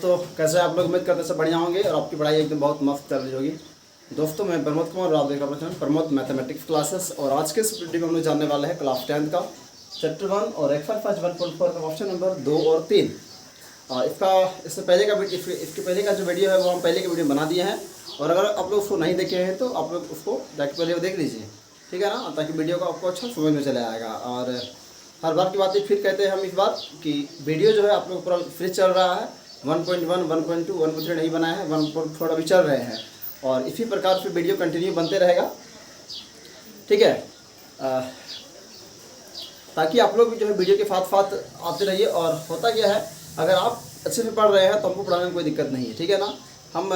दोस्तों, कैसे आप लोग? उम्मीद करते हैं सब बढ़िया होंगे और आपकी पढ़ाई एकदम बहुत मस्त चल रही होगी। दोस्तों, मैं प्रमोद कुमार और आप देख रहे हैं प्रमोद मैथमेटिक्स क्लासेस। और आज के इस वीडियो में हम लोग जानने वाले हैं क्लास 10 का चैप्टर 1 और एक्सरसाइज 1.4 का ऑप्शन नंबर 2 और 3। इसके पहले का जो वीडियो है वो हम पहले के वीडियो में बना दिए हैं। और अगर आप लोग उसको नहीं देखे हैं तो आप लोग उसको जाके पहले देख लीजिए, ठीक है ना, ताकि वीडियो को आपको अच्छा समझ में चले आएगा। और हर बार की बात फिर कहते हैं हम इस बार कि वीडियो जो है आप लोग पूरा फ्री चल रहा है। 1.1, 1.2, 1.3 नहीं बनाए हैं, 1.4 अभी चल रहे हैं और इसी प्रकार से वीडियो कंटिन्यू बनते रहेगा, ठीक है। ताकि आप लोग भी जो है वीडियो के साथ आते रहिए। और होता क्या है, अगर आप अच्छे से पढ़ रहे हैं तो हमको पढ़ाने में कोई दिक्कत नहीं है, ठीक है ना। हम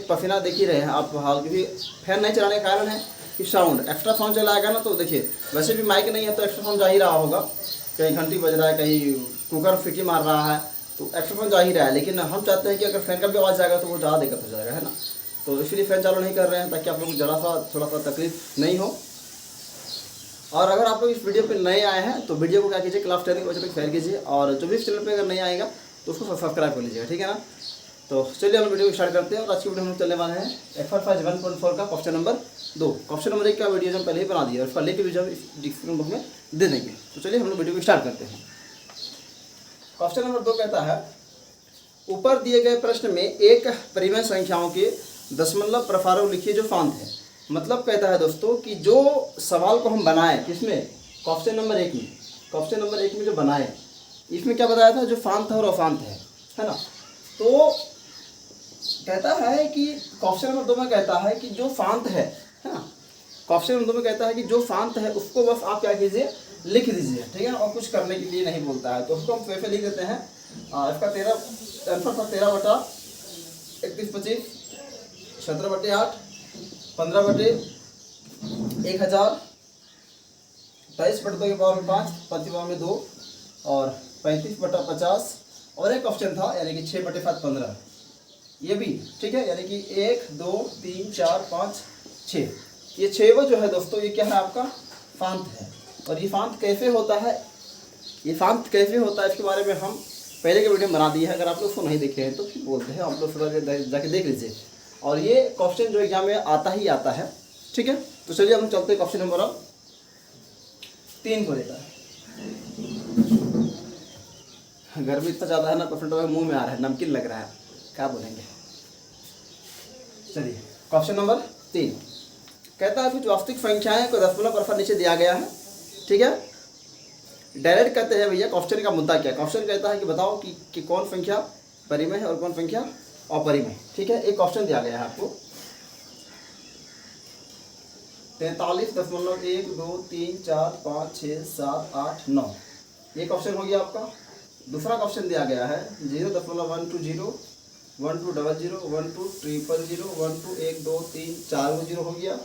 पसीना देख ही रहे हैं आप हाल, क्योंकि फैन नहीं चलाने का कारण है कि साउंड एक्स्ट्रा साउंड चला आएगा ना, तो देखिए वैसे भी माइक नहीं है तो एक्स्ट्रा साउंड जा ही रहा होगा। कहीं घंटी बज रहा है, कहीं कुकर फिटी मार रहा है, तो एक्स्ट्रा साउंड जा ही रहा है। लेकिन हम चाहते हैं कि अगर फैन का भी आवाज़ जाएगा तो वो ज़्यादा दिक्कत हो जाएगा, है ना। तो इसीलिए फ़ैन चालू नहीं कर रहे हैं ताकि आप लोग को थोड़ा सा तकलीफ नहीं हो। और अगर आप लोग इस वीडियो पे नए आए हैं तो वीडियो को क्या कीजिए, क्लास 10 के बच्चों तक शेयर कीजिए। और जो भी इस चैनल पे अगर नहीं आएगा तो उसको सब्सक्राइब कर लीजिएगा, ठीक है ना। तो चलिए हम वीडियो को स्टार्ट करते हैं। और आज की वीडियो हम चलने वाले हैं एक्सरसाइज 1.4 का क्वेश्चन नंबर 2। क्वेश्चन नंबर 1 का वीडियो हम पहले ही बना दिया और उसका लिंक भी जो डिस्क्रिप्शन बॉक्स में दे देंगे। तो चलिए हम लोग वीडियो को स्टार्ट करते हैं। क्वेश्चन नंबर 2 कहता है, ऊपर दिए गए प्रश्न में एक परिमेय संख्याओं के दशमलव प्रसारण लिखिए जो शांत है। मतलब कहता है दोस्तों कि जो सवाल को हम बनाए किसमें, क्वेश्चन नंबर 1 में, क्वेश्चन नंबर 1 में जो बनाए इसमें क्या बताया था, जो शांत है और अशांत है ना। तो कहता है कि क्वेश्चन नंबर 2 में कहता है कि जो शांत है ना, क्वेश्चन नंबर 2 में कहता है कि जो शांत है उसको बस आप क्या कीजिए, लिख दीजिए, ठीक है ना। और कुछ करने के लिए नहीं बोलता है, तो उसको हम वैसे लिख देते हैं। इसका 13/31, 17/8, 15/1000, 23/2 5/2 और 35/50 और एक ऑप्शन था यानी कि 6/7 15, ये भी ठीक है। यानी कि 1 2 3 4 5 6, ये 6 जो है दोस्तों, ये क्या है आपका शांत है। और ये शांत कैसे होता है, इसके बारे में हम पहले के वीडियो में बना दिए हैं। अगर आप लोग उसको नहीं देखे हैं तो फिर बोलते हैं, आप लोग जाके देख लीजिए। और ये क्वेश्चन जो एग्जाम में आता ही आता है, ठीक है। तो चलिए हम चलते हैं क्वेश्चन नंबर 3 को लेकर। गर्मी इतना ज़्यादा है ना, परसेंट मुंह में आ रहा है, नमकीन लग रहा है, क्या बोलेंगे। चलिए क्वेश्चन नंबर 3 कहता है, कुछ वास्तविक संख्याएं को दशमलव प्रसारण नीचे दिया गया है, ठीक है। डायरेक्ट कहते हैं भैया क्वेश्चन का मुद्दा क्या है। क्वेश्चन कहता है कि बताओ कि कौन संख्या परिमेय है और कौन संख्या अपरिमेय, ठीक है। एक क्वेश्चन दिया गया है आपको 43.1 2 3 4 5 6 7 8 9, ये क्वेश्चन हो गया आपका। दूसरा क्वेश्चन दिया गया है 0.120 1200 1200 12 1 2 3 4 0 हो गया।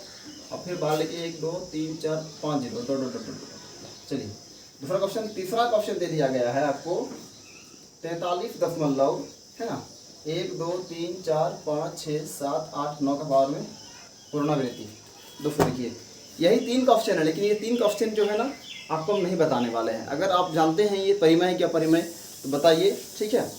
और फिर बाहर लेके 1 2 3 4 5 0 चलिए दूसरा क्वेश्चन। तीसरा क्वेश्चन दे दिया गया है आपको 43 दशमलव, है ना, 1 2 3 4 5 6 7 8 9 का पावर में पुनरावृत्ति। दोस्तों देखिए यही 3 क्वेश्चन है, लेकिन ये 3 क्वेश्चन जो है ना आपको हम नहीं बताने वाले हैं। अगर आप जानते हैं ये परिमेय है क्या परिमेय तो बताइए, ठीक है।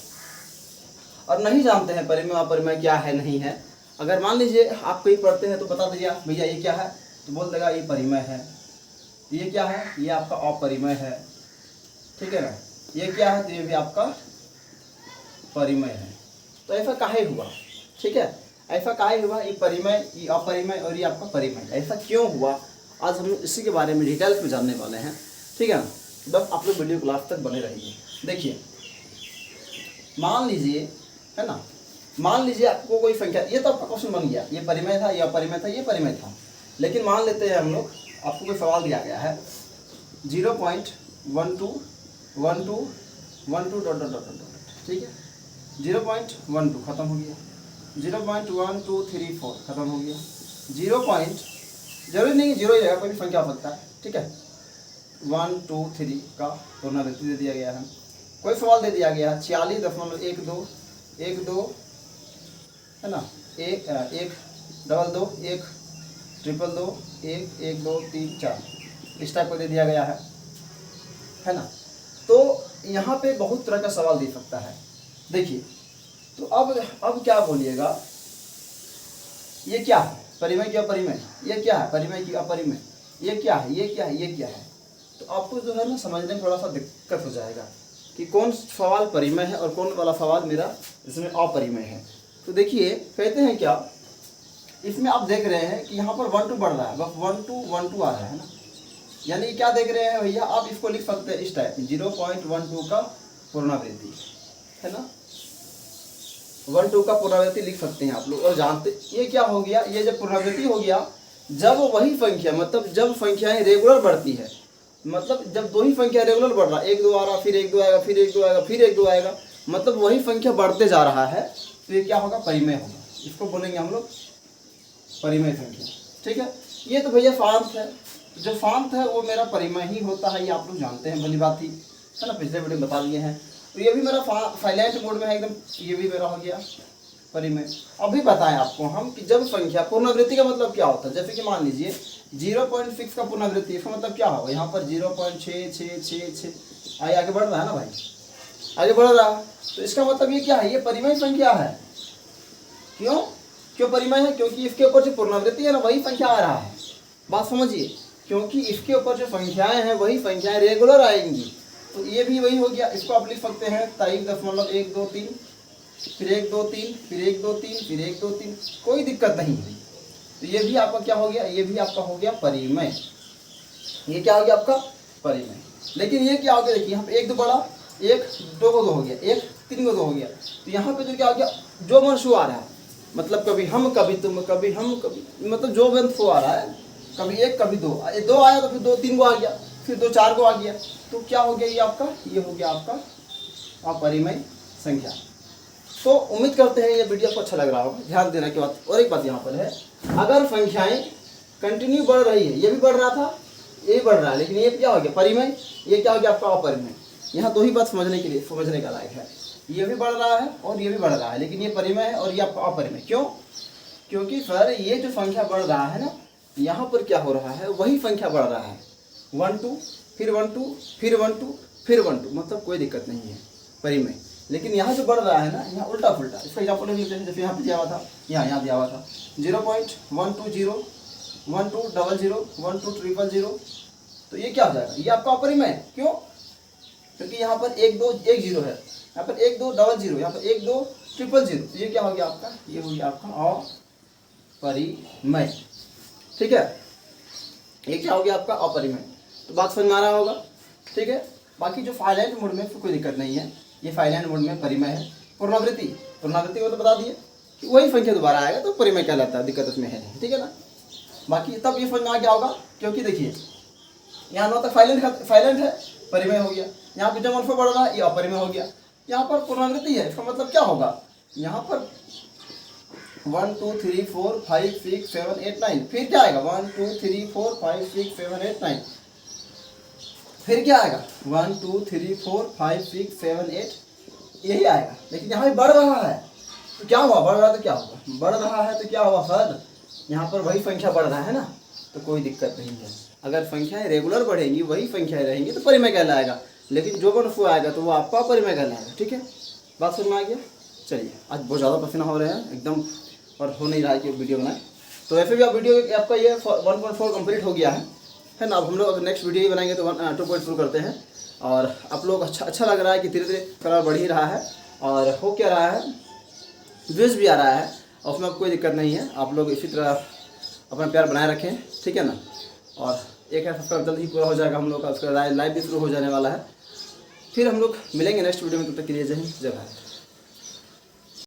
और नहीं जानते हैं परिमेय अपरिमेय क्या है नहीं है, अगर मान लीजिए आप कहीं पढ़ते हैं तो बता दीजिए भैया ये क्या है, तो बोल देगा ये परिमेय है। ये क्या है, ये आपका अपरिमेय है, ठीक है ना। ये क्या है, तो ये भी आपका परिमेय है। तो ऐसा काहे हुआ, ठीक है, ऐसा काहे हुआ, ये परिमेय, ये अपरिमेय और ये आपका परिमेय, ऐसा क्यों हुआ, आज हम इसी के बारे में डिटेल्स में जानने वाले हैं, ठीक है ना। बस आप लोग वीडियो क्लास तक बने रहिए। देखिए मान लीजिए, है ना, मान लीजिए आपको कोई संख्या, ये तो आपका क्वेश्चन बन गया, ये परिमेय था, ये अपरिमेय था, ये परिमेय था। लेकिन मान लेते हैं हम लोग आपको कोई सवाल दिया गया है 0.12 ठीक है, 0.12 खत्म हो गया, 0.1234 खत्म हो गया, 0. जरूरी नहीं 0 ही रहेगा, कोई भी संख्या हो सकता है, ठीक है। 1 2 3 का पुनरावृत्ति दे दिया गया है। कोई सवाल दे दिया गया है 46.12 1 2, है ना, 1 1 2 2 1 2 2 1 1 2 3 4, इस टाइप को दे दिया गया है ना। तो यहाँ पे बहुत तरह का सवाल दे सकता है। देखिए तो अब क्या बोलिएगा, ये क्या है, परिमेय की अपरिमेय, ये क्या है, परिमेय की अपरिमेय, ये क्या है, ये क्या है, ये क्या है। तो आपको जो है ना समझने में थोड़ा सा दिक्कत हो जाएगा कि कौन सवाल परिमेय है और कौन वाला सवाल मेरा इसमें अपरिमेय है। तो देखिए कहते हैं क्या, इसमें आप देख रहे हैं कि यहाँ पर 1 2 बढ़ रहा है, बस 1 2 आ रहा है ना, यानी क्या देख रहे हैं भैया, आप इसको लिख सकते हैं इस टाइप 0.12 का पुनरावृत्ति है ना, 1 2 का पुनरावृत्ति लिख सकते हैं आप लोग। और जानते ये क्या हो गया, ये जब पुनरावृत्ति हो गया, जब वही संख्या मतलब जब संख्याएं रेगुलर बढ़ती है, मतलब जब दो ही संख्या रेगुलर बढ़ रहा है, 1 2 आ रहा, फिर 1 2 आएगा, फिर 1 2 आएगा, फिर 1 2 आएगा, मतलब वही संख्या बढ़ते जा रहा है, तो ये क्या होगा, परिमेय होगा। इसको बोलेंगे हम लोग परिमेय संख्या। ठीक है, ये तो भैया फांत है, जो फांत है वो मेरा परिमेय ही होता है, ये आप लोग जानते हैं, भली बात ही है ना, पिछले वीडियो में बता दिए हैं। तो ये भी मेरा साइलेंट मोड में है एकदम, ये भी मेरा हो गया परिमेय। अभी बताएं आपको हम कि जब संख्या पुनरावृत्ति का मतलब क्या होता है, जैसे कि मान लीजिए 0.6 का पुनरावृत्ति, इसका मतलब क्या होगा, यहाँ पर 0.66666 आगे बढ़ रहा है ना भाई, आगे बढ़ रहा है, तो इसका मतलब ये क्या है, ये परिमेय संख्या है। क्यों परिमेय है, क्योंकि इसके ऊपर जो पुनरावृत्ति है ना वही संख्या आ रहा है। बात समझिए, क्योंकि इसके ऊपर जो संख्याएं हैं वही संख्याएं रेगुलर आएंगी, तो ये भी वही हो गया। इसको आप लिख सकते हैं 23.123, फिर 1 2 3, फिर 1 2 3, फिर 1 2 3, कोई दिक्कत नहीं है। तो ये भी आपका क्या हो गया, ये भी आपका हो गया परिमेय, ये क्या हो गया आपका परिमेय। लेकिन ये क्या हो गया, देखिए यहाँ पे 1 2 बढ़ा, 1 2 को 2 हो गया, 1 3 को 2 हो गया, तो यहाँ पे जो क्या हो गया, जो वंशु आ रहा है, मतलब कभी हम कभी तुम कभी हम कभी, मतलब जो वंशु आ रहा है, कभी 1 कभी 2, 2 आया तो फिर 2 3 को आ गया, फिर 2 4 को आ गया, तो क्या हो गया, ये आपका ये हो गया आपका अपरिमेय संख्या। तो उम्मीद करते हैं ये वीडियो आपको अच्छा लग रहा होगा। ध्यान देना की बात, और एक बात यहाँ पर है, अगर संख्याएं कंटिन्यू बढ़ रही है, ये भी बढ़ रहा था, ये भी बढ़ रहा है, लेकिन ये क्या हो गया परिमेय, ये क्या हो गया आपका अपरिमेय। यहाँ 2 ही बात समझने का लायक है, ये भी बढ़ रहा है और ये भी बढ़ रहा है, लेकिन ये परिमेय है और ये आपका अपरिमेय। क्यों, क्योंकि सर ये जो संख्या बढ़ रहा है ना, यहाँ पर क्या हो रहा है, वही संख्या बढ़ रहा है, 1 2 फिर 1 2 फिर 1 2 फिर 1 2, मतलब कोई दिक्कत नहीं है, परिमेय। लेकिन यहाँ जो बढ़ रहा है ना, यहाँ उल्टा फुल्टा, इसका एग्जाम्पल ले लेते हैं, जैसे यहाँ पे दिया हुआ था, यहाँ दिया हुआ था 0.120 1 2 0 0 1 2 0 0, तो ये क्या हो जाएगा, ये आपका अपरिमेय। क्यों, क्योंकि यहाँ पर 1 2 1 0 है, यहाँ पर 1 2 0 0, यहाँ पर 1 2 0 0, तो ये क्या हो गया आपका, ये हो गया आपका अपरिमेय। ठीक है, ये क्या हो गया आपका अपरिमेय। तो बात समझ में आ रहा होगा। ठीक है, बाकी जो साइलेंट मोड में कोई दिक्कत नहीं है, ये साइलेंट मोड में परिमेय है। पुनरावृत्ति को तो बता दिए कि वही संख्या दोबारा आएगा तो परिमेय कहलाता है, दिक्कत उसमें है नहीं। ठीक है ना, बाकी तब ये समझ में आ गया होगा, क्योंकि देखिए यहाँ 9 तक साइलेंट है, परिमेय हो गया, यहाँ पे जब अल्फा बढ़ रहा है ये अपरिमेय हो गया, यहाँ पर पुनरावृत्ति है, इसका मतलब क्या होगा, यहाँ पर 1 2 3 4 5 6 7 8 9, फिर क्या आएगा 1 2 3 4 5 6 7 8 9, फिर क्या आएगा 1 2 3 4 5 6 7 8, यही आएगा। लेकिन यहाँ भी बढ़ रहा है, तो क्या हुआ, बढ़ रहा है तो क्या होगा, बढ़ रहा है तो क्या हुआ सर, यहाँ पर वही संख्या बढ़ रहा है ना, तो कोई दिक्कत नहीं है। अगर संख्याएं रेगुलर बढ़ेंगी, वही संख्याएं रहेंगी तो परिमेय कहलाएगा, लेकिन जो वंशु आएगा तो वो आपका अपरिमेय कहलाएगा। ठीक है, बात समझ में आ गया। चलिए, आज बहुत ज़्यादा पसीना हो रहे हैं एकदम, और हो नहीं रहा है कि वीडियो बनाए, तो वैसे भी आप वीडियो आपका ये 1.4 कंप्लीट हो गया है ना। अब हम लोग अगर नेक्स्ट वीडियो ही बनाएंगे तो 2.2 करते हैं। और आप लोग अच्छा लग रहा है कि धीरे धीरे कलर बढ़ ही रहा है, और हो क्या रहा है, व्यूज़ भी आ रहा है, और उसमें कोई दिक्कत नहीं है। आप लोग इसी तरह अपना प्यार बनाए रखें, ठीक है ना। और 1000 सब्सक्राइब जल्द ही पूरा हो जाएगा हम लोग का, उसका लाइव भी शुरू हो जाने वाला है। फिर हम लोग मिलेंगे नेक्स्ट वीडियो में, तब तक के लिए जय हिंद जय भारत।